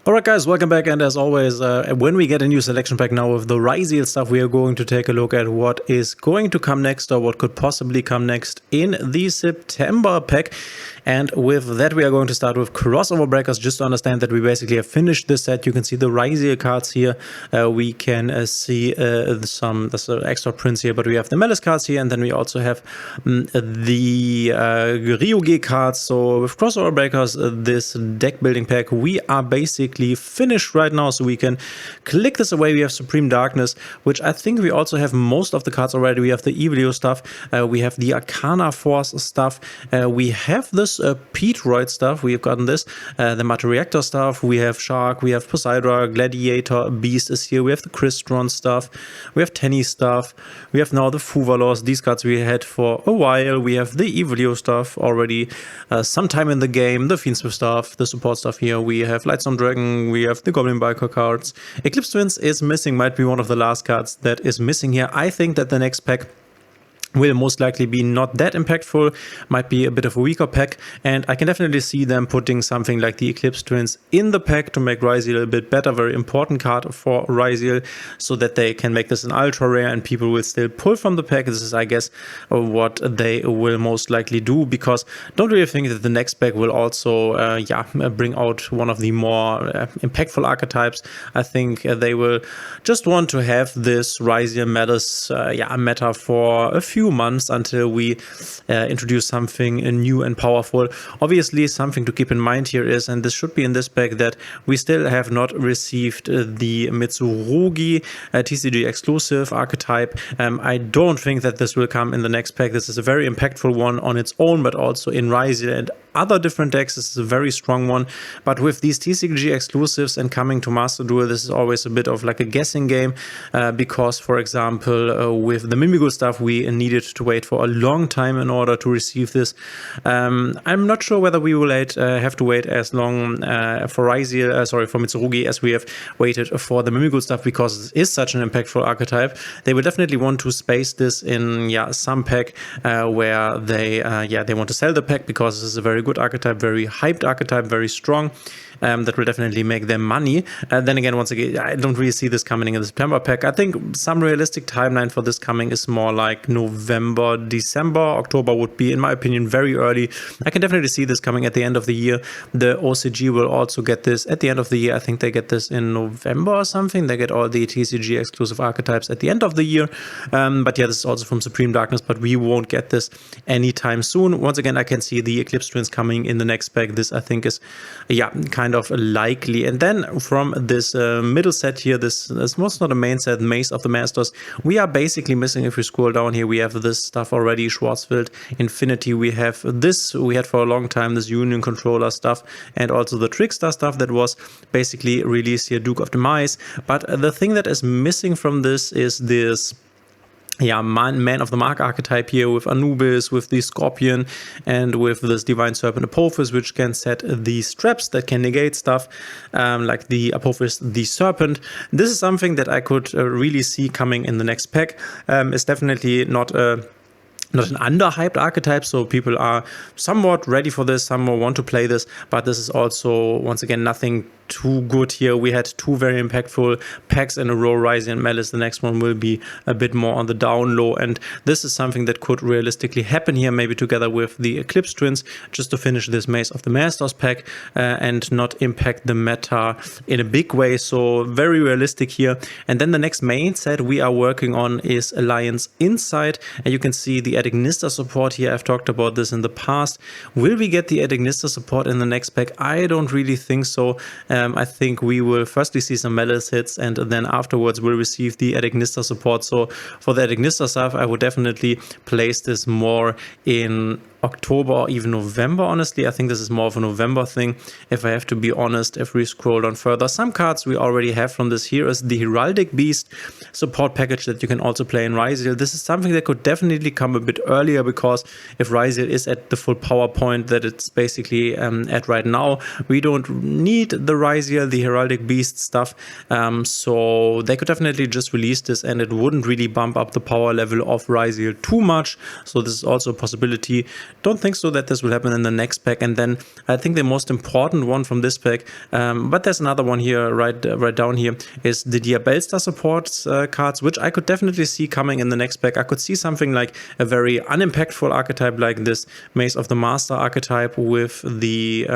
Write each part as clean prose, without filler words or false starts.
Alright guys, welcome back, and as always, when we get a new selection pack now with the Ryziel stuff, we are going to take a look at what is going to come next, or what could possibly come next in the September pack. And with that, we are going to start with Crossover Breakers, just to understand that we basically have finished this set. You can see the Ryziel cards here. We can see some extra prints here, but we have the Malice cards here, and then we also have the Ryugi cards. So with Crossover Breakers, this deck building pack, we are basically finished right now, so we can click this away. We have Supreme Darkness, which I think we also have most of the cards already. We have the Evilio stuff, we have the Arcana Force stuff, we have this Petroid stuff, we've gotten this, the Matter Reactor stuff, we have Shark, we have Poseidra, Gladiator, Beast is here, we have the Crystron stuff, we have Tenny stuff, we have now the Fuvalos. These cards we had for a while. We have the Evilio stuff already sometime in the game, the Fiendsmith stuff, the support stuff here, we have Lightstorm Dragon, we have the Goblin Biker cards. Eclipse Twins is missing, might be one of the last cards that is missing here. I think that the next pack will most likely be not that impactful, might be a bit of a weaker pack, and I can definitely see them putting something like the Eclipse Twins in the pack to make Ryziel a bit better. Very important card for Ryziel, so that they can make this an ultra rare and people will still pull from the pack. This is, I guess, what they will most likely do, because I don't really think that the next pack will also bring out one of the more impactful archetypes. I think they will just want to have this Ryziel Malice meta for a few months until we introduce something new and powerful. Obviously, something to keep in mind here is, and this should be in this pack, that we still have not received the Mitsurugi TCG exclusive archetype. I don't think that this will come in the next pack. This is a very impactful one on its own, but also in Ryziel and other different decks, this is a very strong one. But with these TCG exclusives and coming to Master Duel, this is always a bit of like a guessing game, because, for example, with the Mimigul stuff, we needed to wait for a long time in order to receive this. I'm not sure whether we will have to wait as long for Ryziel, for Mitsurugi, as we have waited for the Mimigul stuff, because it is such an impactful archetype. They will definitely want to space this in some pack where they want to sell the pack, because this is a very good archetype, very hyped archetype, very strong. That will definitely make them money. Then again, once again, I don't really see this coming in the September pack. I think some realistic timeline for this coming is more like November, December. October would be, in my opinion, very early. I can definitely see this coming at the end of the year. The OCG will also get this at the end of the year. I think they get this in November or something. They get all the TCG exclusive archetypes at the end of the year. But yeah, this is also from Supreme Darkness, but we won't get this anytime soon. Once again, I can see the Eclipse Twins coming in the next pack. This, I think, is kind of likely. And then from this middle set here, this was not a main set, Maze of the Masters, we are basically missing, if we scroll down here, we have this stuff already, Schwarzwild Infinity, we have this, we had for a long time this Union Controller stuff, and also the Trickstar stuff that was basically released here, Duke of Demise. But the thing that is missing from this is this Man of the Mark archetype here, with Anubis, with the Scorpion, and with this Divine Serpent Apophis, which can set these traps that can negate stuff, like the Apophis, the Serpent. This is something that I could really see coming in the next pack. It's definitely not an underhyped archetype, so people are somewhat ready for this, some more want to play this, but this is also, once again, nothing too good here. We had two very impactful packs in a row, Ryziel and Malice. The next one will be a bit more on the down low, and this is something that could realistically happen here, maybe together with the Eclipse Twins, just to finish this Maze of the Masters pack and not impact the meta in a big way. So very realistic here. And then the next main set we are working on is Alliance Insight, and you can see the Adignista support here. I've talked about this in the past. Will we get the Adignista support in the next pack? I don't really think so. I think we will firstly see some Malice hits, and then afterwards we'll receive the Adignista support. So for the Adignista stuff, I would definitely place this more in October or even November. Honestly, I think this is more of a November thing, if I have to be honest. If we scroll down further, some cards we already have from this here is the Heraldic Beast support package that you can also play in Ryziel. This is something that could definitely come a bit earlier, because if Ryziel is at the full power point that it's basically at right now, we don't need the Ryziel, the Heraldic Beast stuff. So they could definitely just release this, and it wouldn't really bump up the power level of Ryziel too much. So this is also a possibility don't think so that this will happen in the next pack. And then I think the most important one from this pack, but there's another one here right down here, is the Diabellstar supports cards, which I could definitely see coming in the next pack. I could see something like a very unimpactful archetype like this Mace of the Master archetype with the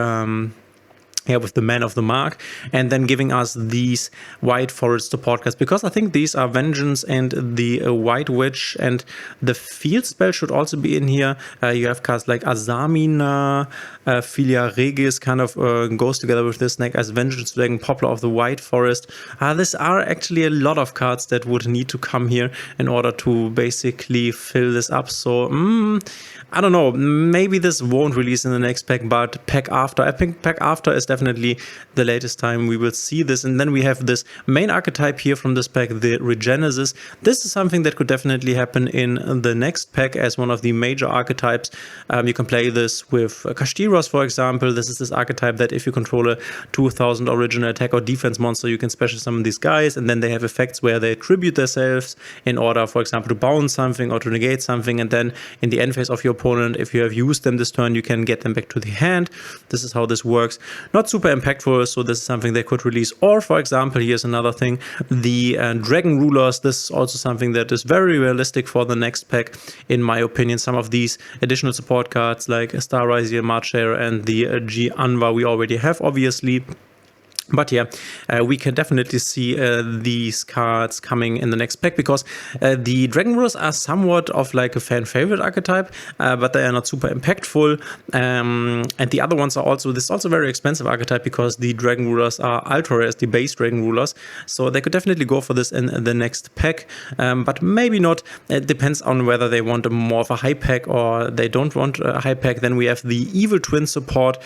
with the Man of the Mark, and then giving us these White Forest support cards, because I think these are Vengeance and the White Witch, and the Field Spell should also be in here. You have cards like Azamina, Filia Regis kind of goes together with this Snake as Vengeance Dragon, Poplar of the White Forest. These are actually a lot of cards that would need to come here in order to basically fill this up. So I don't know, maybe this won't release in the next pack, but pack after, I think pack after is definitely the latest time we will see this. And then we have this main archetype here from this pack, the Regenesis. This is something that could definitely happen in the next pack as one of the major archetypes. You can play this with Kashtira, for example. This is this archetype that if you control a 2000 original attack or defense monster, you can special summon these guys, and then they have effects where they tribute themselves in order, for example, to bounce something or to negate something, and then in the end phase of your opponent, if you have used them this turn, you can get them back to the hand. This is how this works. Not super impactful, so this is something they could release. Or, for example, here's another thing, the Dragon Rulers. This is also something that is very realistic for the next pack, in my opinion. Some of these additional support cards like Star Raziel, Marcher, and the G Anwa we already have, obviously. But yeah, we can definitely see these cards coming in the next pack, because the Dragon Rulers are somewhat of like a fan favorite archetype, but they are not super impactful. And the other ones are also, this is also a very expensive archetype, because the Dragon Rulers are ultra rare as the base Dragon Rulers. So they could definitely go for this in the next pack, but maybe not. It depends on whether they want more of a high pack or they don't want a high pack. Then we have the Evil Twin support,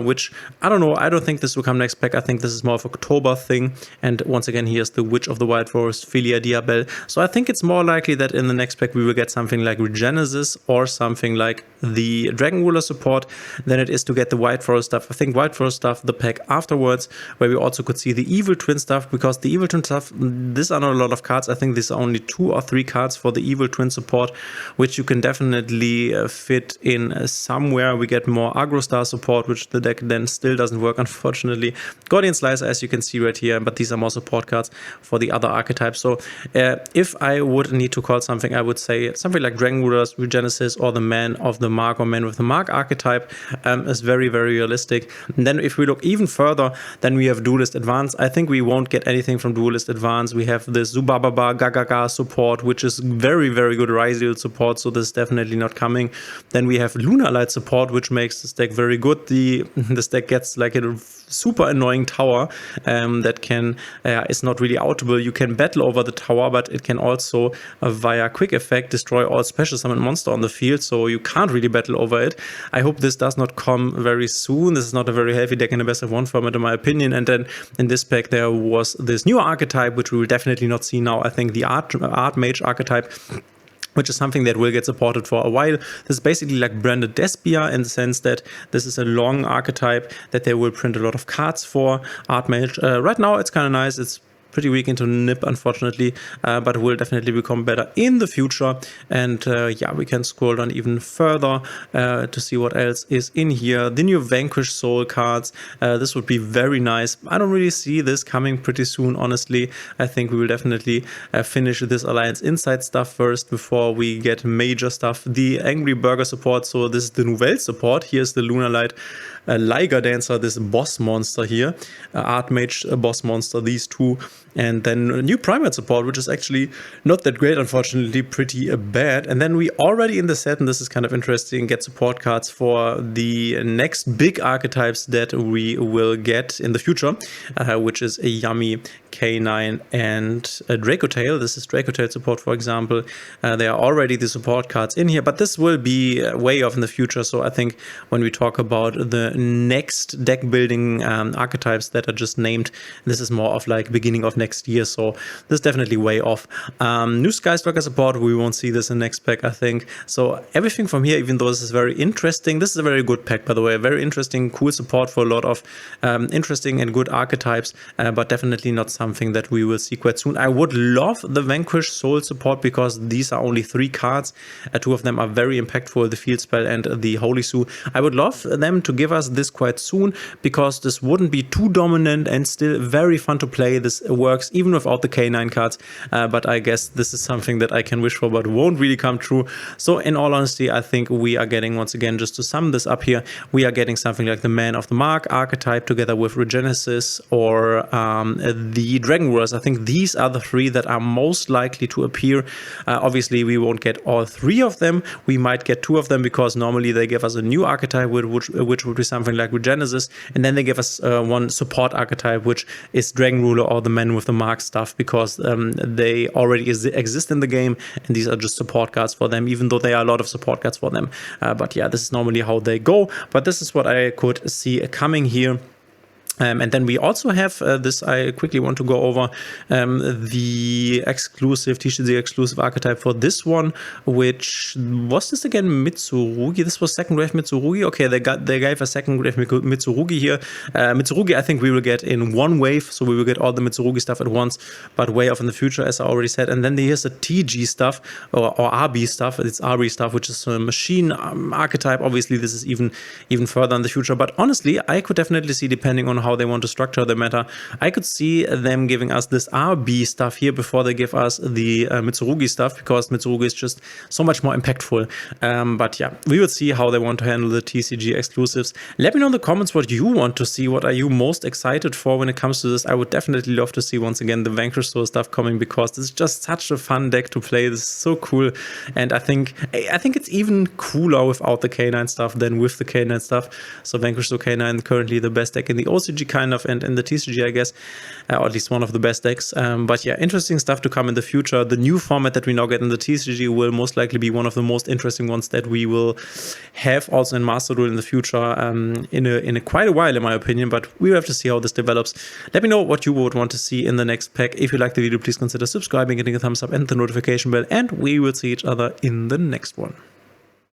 which I don't know. I don't think this will come next pack. I think this is more of an October thing. And once again, here's the Witch of the White Forest, Filia Diabell. So I think it's more likely that in the next pack we will get something like Regenesis or something like the Dragon Ruler support than it is to get the White Forest stuff. I think White Forest stuff, the pack afterwards, where we also could see the Evil Twin stuff, because the Evil Twin stuff, these are not a lot of cards. I think these are only 2 or 3 cards for the Evil Twin support, which you can definitely fit in somewhere. We get more Agro Star support, which the deck then still doesn't work, unfortunately. Guardian Slicer, as you can see right here, but these are more support cards for the other archetypes. So if I would need to call something, I would say something like Dragon Rulers, Regenesis, or the Man of the Mark or Man with the Mark archetype is very, very realistic. And then if we look even further, then we have Duelist Advance. I think we won't get anything from Duelist Advance. We have this Zubababa Gagaga support, which is very, very good Raziel support, so this is definitely not coming. Then we have Lunalight support, which makes this deck very good. This deck gets like a super annoying tower that can is not really outable. You can battle over the tower, but it can also via quick effect destroy all special summon monster on the field, so you can't really battle over it. I hope this does not come very soon. This is not a very healthy deck in the best of 1 format, in my opinion. And then in this pack there was this new archetype, which we will definitely not see now. I think the Archmage archetype, which is something that will get supported for a while. This is basically like Branded Despia, in the sense that this is a long archetype that they will print a lot of cards for. Archmage, right now it's kind of nice. It's pretty weak into Nip, unfortunately, but will definitely become better in the future. And yeah, we can scroll down even further to see what else is in here. The new Vanquish Soul cards, this would be very nice. I don't really see this coming pretty soon, honestly. I think we will definitely finish this Alliance Inside stuff first before we get major stuff. The Angry Burger support, so this is the Nouvelle support. Here's the Lunalight Liger Dancer, this boss monster here, Archmage boss monster, these two. And then a new Primate support, which is actually not that great, unfortunately, pretty bad. And then we already in the set, and this is kind of interesting, get support cards for the next big archetypes that we will get in the future, which is a Yummy, K9, and a Dracotail. This is Dracotail support, for example. There are already the support cards in here, but this will be way off in the future. So I think when we talk about the next deck building archetypes that are just named, this is more of like beginning of next year. So this is definitely way off. New Skystalker support, we won't see this in next pack, I think. So everything from here, even though this is very interesting, this is a very good pack, by the way, very interesting, cool support for a lot of interesting and good archetypes, but definitely not something that we will see quite soon. I would love the Vanquish Soul support because these are only 3 cards. 2 of them are very impactful, the Field Spell and the Holy Sue. I would love them to give us this quite soon because this wouldn't be too dominant and still very fun to play. This works even without the K9 cards, but I guess this is something that I can wish for but won't really come true. So in all honesty, I think we are getting, once again, just to sum this up here, we are getting something like the Man of the Mark archetype together with Regenesis or the Dragon Rulers. I think these are the 3 that are most likely to appear. Obviously, we won't get all 3 of them. We might get 2 of them because normally they give us a new archetype, which would be something like Regenesis, and then they give us one support archetype, which is Dragon Ruler or the Man with the Mark stuff, because they already exist in the game, and these are just support cards for them, even though there are a lot of support cards for them. But yeah, this is normally how they go, but this is what I could see coming here. And then we also have this, I quickly want to go over the exclusive, TCG exclusive archetype for this one, which was this again, Mitsurugi. This was second wave Mitsurugi. Okay, they gave a second wave Mitsurugi here. Mitsurugi, I think we will get in one wave, so we will get all the Mitsurugi stuff at once, but way off in the future, as I already said. And then here's the TG stuff or RB stuff. It's RB stuff, which is a machine archetype. Obviously, this is even further in the future, but honestly, I could definitely see, depending on how they want to structure the meta, I could see them giving us this RB stuff here before they give us the Mitsurugi stuff, because Mitsurugi is just so much more impactful. But yeah, we will see how they want to handle the TCG exclusives. Let me know in the comments what you want to see. What are you most excited for when it comes to this? I would definitely love to see, once again, the Vanquish Soul stuff coming, because this is just such a fun deck to play. This is so cool, and I think it's even cooler without the K9 stuff than with the K9 stuff. So Vanquish Soul K9 currently the best deck in the OCG, kind of, and in the TCG, I guess, or at least one of the best decks. But yeah, interesting stuff to come in the future. The new format that we now get in the TCG will most likely be one of the most interesting ones that we will have also in Master Duel in the future, in a quite a while, in my opinion, but we will have to see how this develops. Let me know what you would want to see in the next pack. If you liked the video, please consider subscribing, hitting a thumbs up and the notification bell, and we will see each other in the next one.